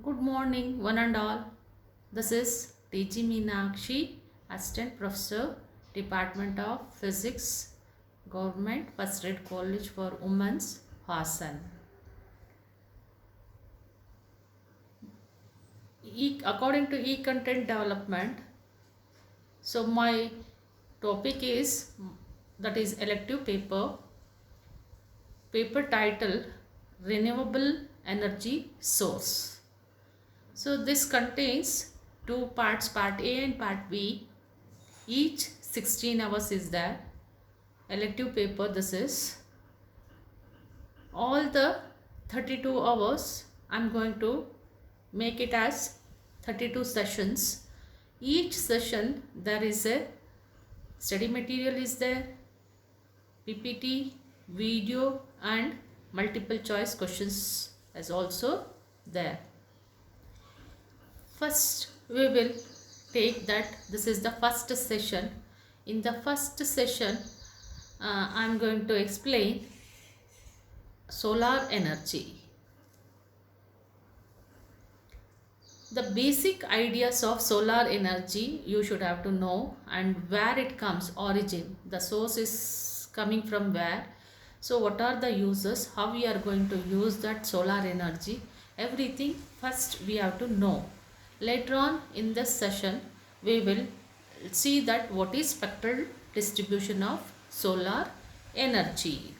Good morning, one and all. This is T.G. Meenakshi, Assistant Professor, Department of Physics, Government First Grade College for Women's, Hassan. According to e-content development, so my topic is that is elective paper title Renewable Energy Source. So this contains two parts, part A and part B. Each 16 hours is there. Elective paper this is. All the 32 hours I'm going to make it as 32 sessions. Each session there is a study material is there, PPT, video and multiple choice questions is also there. First we will take that this is the first session. In the first session I am going to explain solar energy. The basic ideas of solar energy you should have to know, and where it comes, origin, the source is coming from where. So what are the uses, how we are going to use that solar energy, everything first we have to know. Later on in this session we will see that what is spectral distribution of solar energy.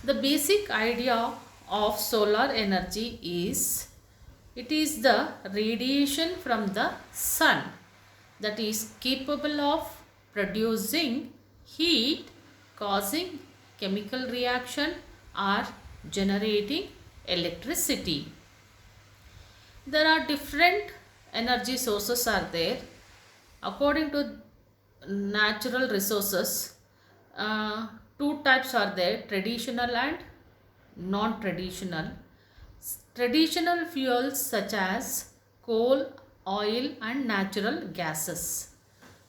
The basic idea of solar energy is it is the radiation from the sun that is capable of producing heat, causing chemical reaction or generating electricity. There are different energy sources are there. According to natural resources, two types are there, traditional and non-traditional. Traditional fuels such as coal, oil and natural gases.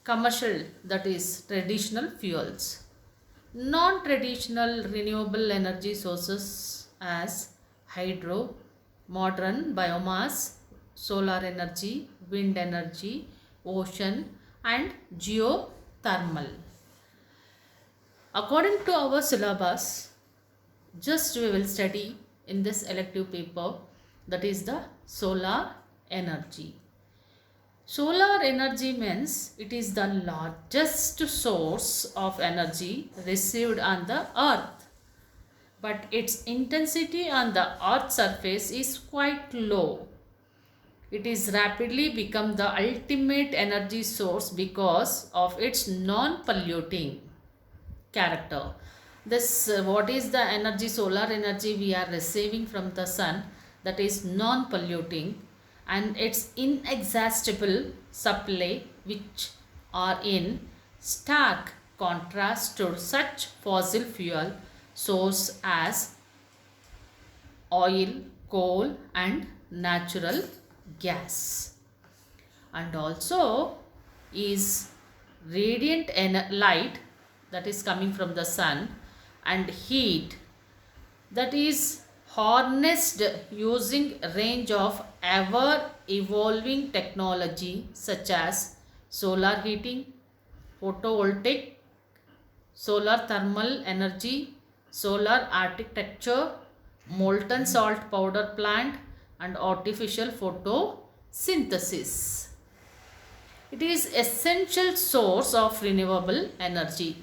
Commercial, that is traditional fuels. Non-traditional renewable energy sources as hydro, modern biomass, solar energy, wind energy, ocean and geothermal. According to our syllabus, just we will study in this elective paper, that is the solar energy. Solar energy means it is the largest source of energy received on the earth, but its intensity on the earth's surface is quite low. It is rapidly become the ultimate energy source because of its non-polluting character. This what is the energy, solar energy we are receiving from the sun, that is non-polluting, and its inexhaustible supply which are in stark contrast to such fossil fuel source as oil, coal and natural gas. And also is radiant light that is coming from the sun and heat that is harnessed using range of ever evolving technology such as solar heating, photovoltaic, solar thermal energy, solar architecture, molten salt powder plant and artificial photosynthesis. It is essential source of renewable energy.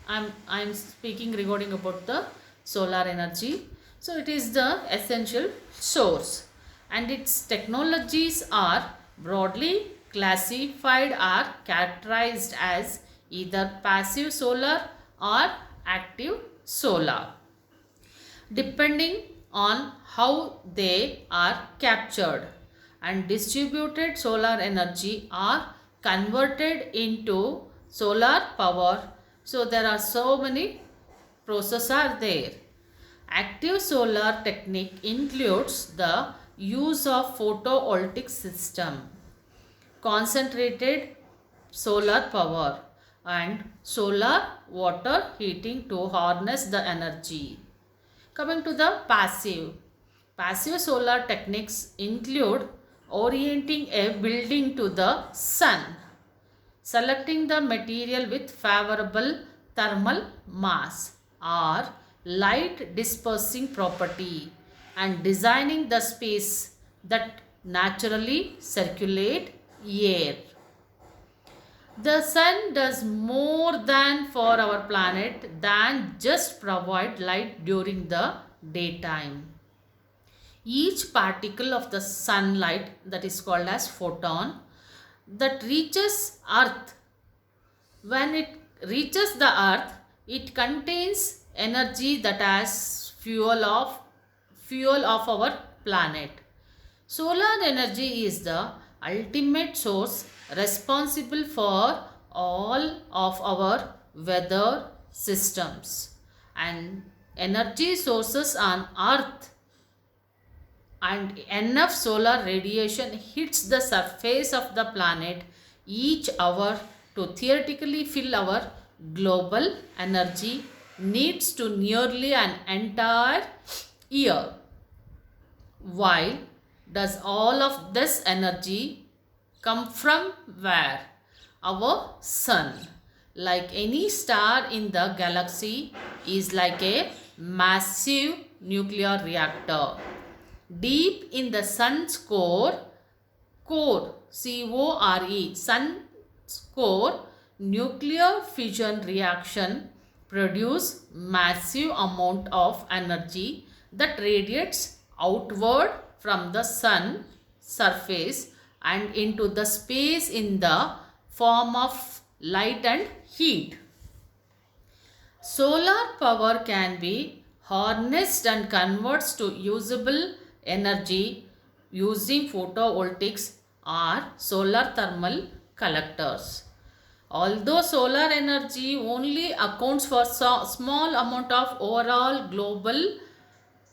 I'm speaking regarding about the solar energy. So it is the essential source and its technologies are broadly classified or characterized as either passive solar or active solar, depending on how they are captured. And distributed solar energy are converted into solar power. So there are so many processes are there. Active solar technique includes the use of photovoltaic system, concentrated solar power and solar water heating to harness the energy. Coming to the passive. Passive solar techniques include orienting a building to the sun, selecting the material with favorable thermal mass or light dispersing property, and designing the space that naturally circulate air. The sun does more than for our planet than just provide light during the daytime. Each particle of the sunlight, that is called as photon, that reaches earth, when it reaches the earth, it contains energy that has fuel of our planet. Solar energy is the ultimate source responsible for all of our weather systems, and energy sources on earth, and enough solar radiation hits the surface of the planet each hour to theoretically fill our global energy needs to nearly an entire year. Why does all of this energy come from where? Our sun, like any star in the galaxy, is like a massive nuclear reactor. Deep in the sun's core, core, sun's core, nuclear fission reaction produce massive amount of energy that radiates outward from the sun surface and into the space in the form of light and heat. Solar power can be harnessed and converts to usable energy using photovoltaics or solar thermal collectors. Although solar energy only accounts for small amount of overall global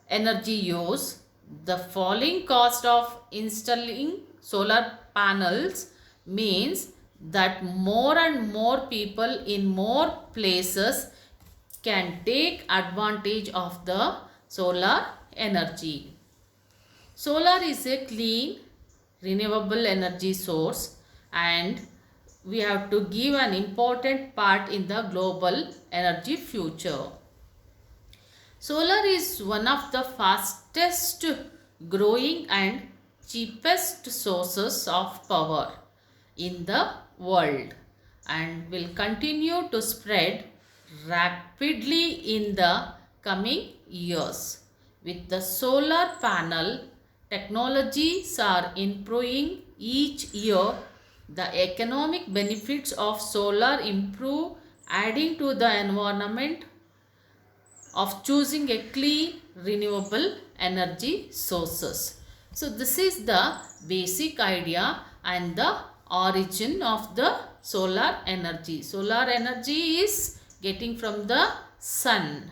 energy use, the falling cost of installing solar panels means that more and more people in more places can take advantage of the solar energy. Solar is a clean, renewable energy source, and we have to give an important part in the global energy future. Solar is one of the fastest growing and cheapest sources of power in the world and will continue to spread rapidly in the coming years. With the solar panel, technologies are improving each year. The economic benefits of solar improve, adding to the environment of choosing a clean renewable energy sources. So this is the basic idea and the origin of the solar energy. Solar energy is getting from the sun,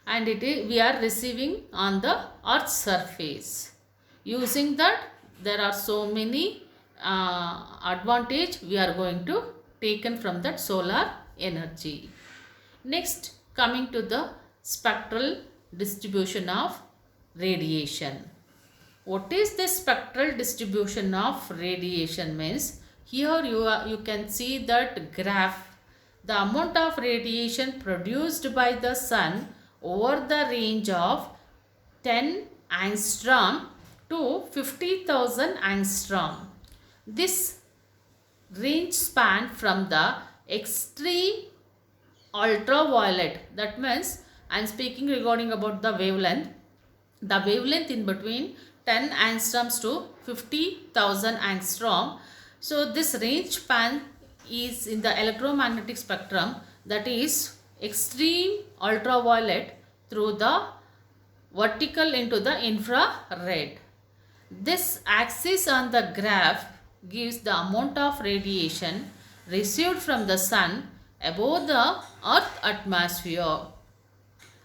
and we are receiving on the earth's surface. Using that, there are so many advantage we are going to taken from that solar energy. Next, coming to the spectral distribution of radiation. What is the spectral distribution of radiation means? Here you can see that graph, the amount of radiation produced by the sun over the range of 10 angstrom to 50,000 angstrom. This range span from the extreme ultraviolet, that means I am speaking regarding about the wavelength in between 10 angstroms to 50,000 angstrom. So this range span is in the electromagnetic spectrum, that is extreme ultraviolet through the vertical into the infrared. This axis on the graph gives the amount of radiation received from the sun above the earth atmosphere,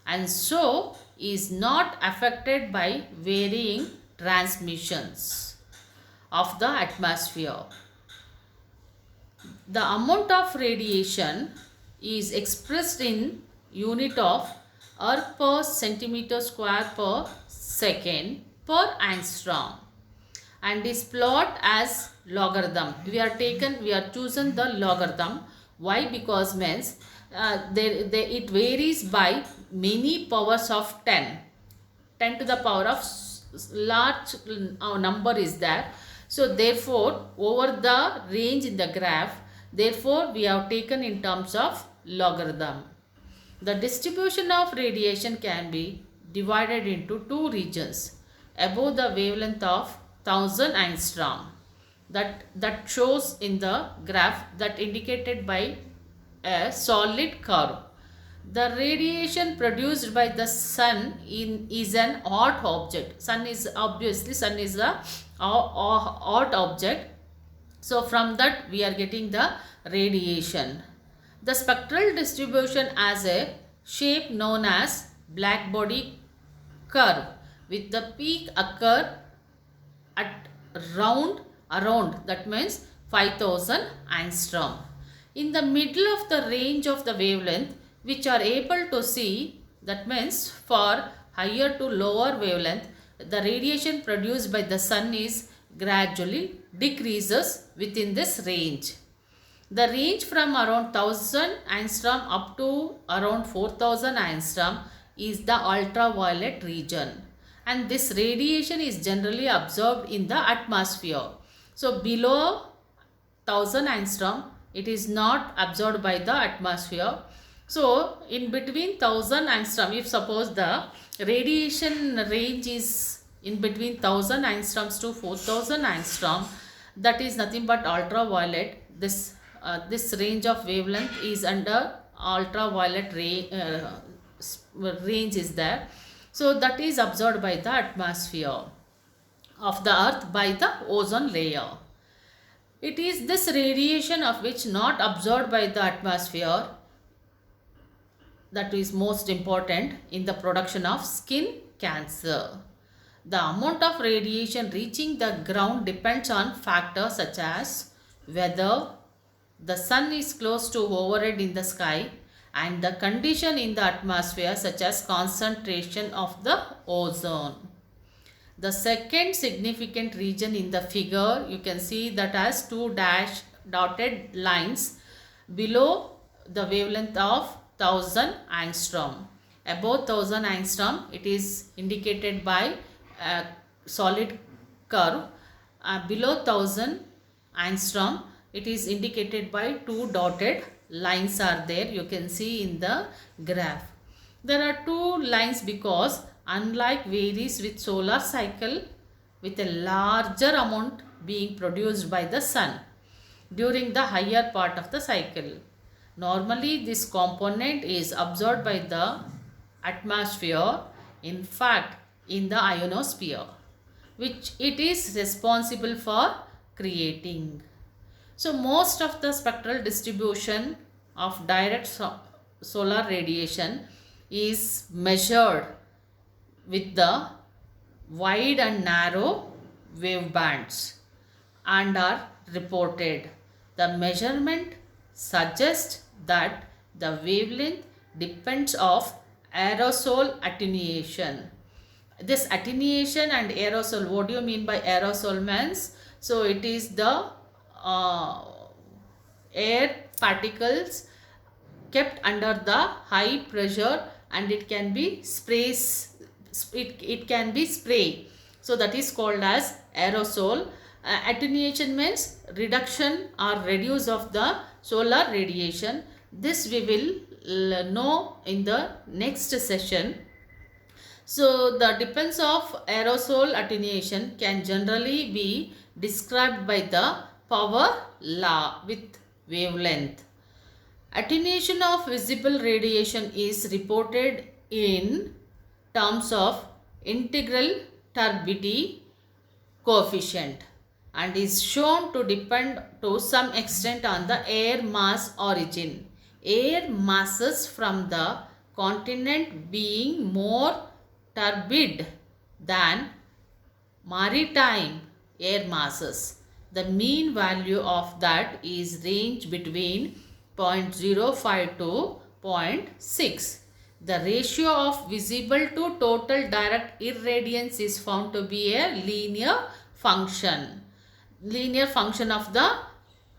and so is not affected by varying transmissions of the atmosphere. The amount of radiation is expressed in unit of earth per centimeter square per second per angstrom and is plot as logarithm. We are chosen the logarithm. Why? Because means it varies by many powers of 10. 10 to the power of large number is there. So therefore over the range in the graph, therefore we have taken in terms of logarithm. The distribution of radiation can be divided into two regions above the wavelength of 1000 angstrom that shows in the graph that indicated by a solid curve. The radiation produced by the sun is an hot object. Sun is a hot object. So from that we are getting the radiation. The spectral distribution has a shape known as black body curve with the peak occur at around that means 5000 angstrom. In the middle of the range of the wavelength which are able to see, that means for higher to lower wavelength, the radiation produced by the sun is gradually decreases within this range. The range from around 1000 angstrom up to around 4000 angstrom is the ultraviolet region, and this radiation is generally absorbed in the atmosphere. So below 1000 angstrom it is not absorbed by the atmosphere. So in between 1000 angstrom, if suppose the radiation range is in between 1000 angstroms to 4000 angstrom, that is nothing but ultraviolet. This range of wavelength is under ultraviolet range is there. So that is absorbed by the atmosphere of the earth by the ozone layer. It is this radiation of which not absorbed by the atmosphere that is most important in the production of skin cancer. The amount of radiation reaching the ground depends on factors such as whether the sun is close to overhead in the sky and the condition in the atmosphere such as concentration of the ozone. The second significant region in the figure, you can see that has two dotted lines below the wavelength of 1000 angstrom. Above 1000 angstrom it is indicated by a solid curve. Below 1000 angstrom it is indicated by two dotted lines are there, you can see in the graph. There are two lines because unlike varies with solar cycle with a larger amount being produced by the sun during the higher part of the cycle. Normally this component is absorbed by the atmosphere, in fact in the ionosphere, which it is responsible for creating. So most of the spectral distribution of direct solar radiation is measured with the wide and narrow wave bands and are reported. The measurement suggests that the wavelength depends of aerosol attenuation. This attenuation and aerosol, what do you mean by aerosol means? So it is the air particles kept under the high pressure and it can be it can be spray. So that is called as aerosol. Attenuation means reduction or reduce of the solar radiation. This we will know in the next session. So the depends of aerosol attenuation can generally be described by the power law with wavelength. Attenuation of visible radiation is reported in terms of integral turbidity coefficient and is shown to depend to some extent on the air mass origin. Air masses from the continent being more turbid than maritime air masses. The mean value of that is range between 0.05 to 0.6. The ratio of visible to total direct irradiance is found to be a linear function of the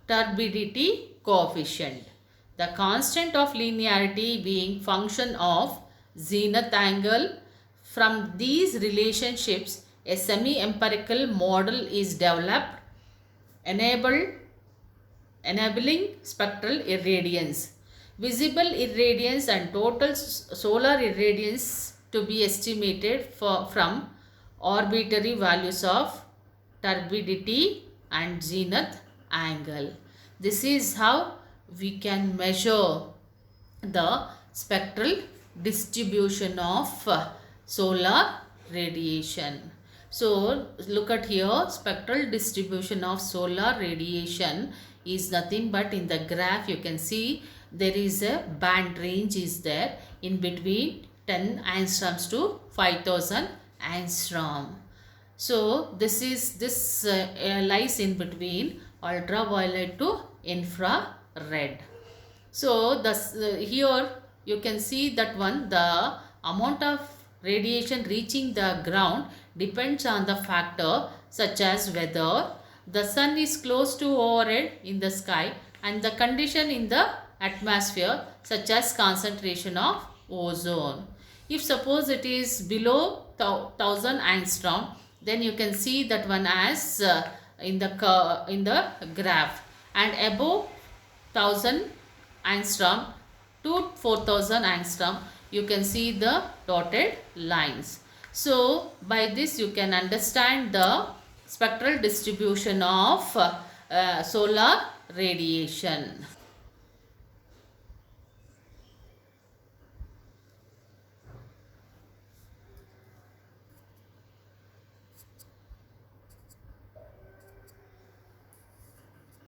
turbidity coefficient. The constant of linearity being function of zenith angle. From these relationships, a semi-empirical model is developed, enabling spectral irradiance, visible irradiance and total solar irradiance to be estimated from arbitrary values of turbidity and zenith angle. This is how we can measure the spectral distribution of solar radiation. So look at here, spectral distribution of solar radiation is nothing but in the graph you can see there is a band range is there in between 10 angstroms to 5000 angstrom. So this lies in between ultraviolet to infrared. So here you can see that the amount of radiation reaching the ground depends on the factor such as whether the sun is close to overhead in the sky and the condition in the atmosphere such as concentration of ozone. If suppose it is below 1000 angstrom, then you can see that one as in the graph, and above 1000 angstrom to 4000 angstrom you can see the dotted lines. So by this you can understand the spectral distribution of solar radiation.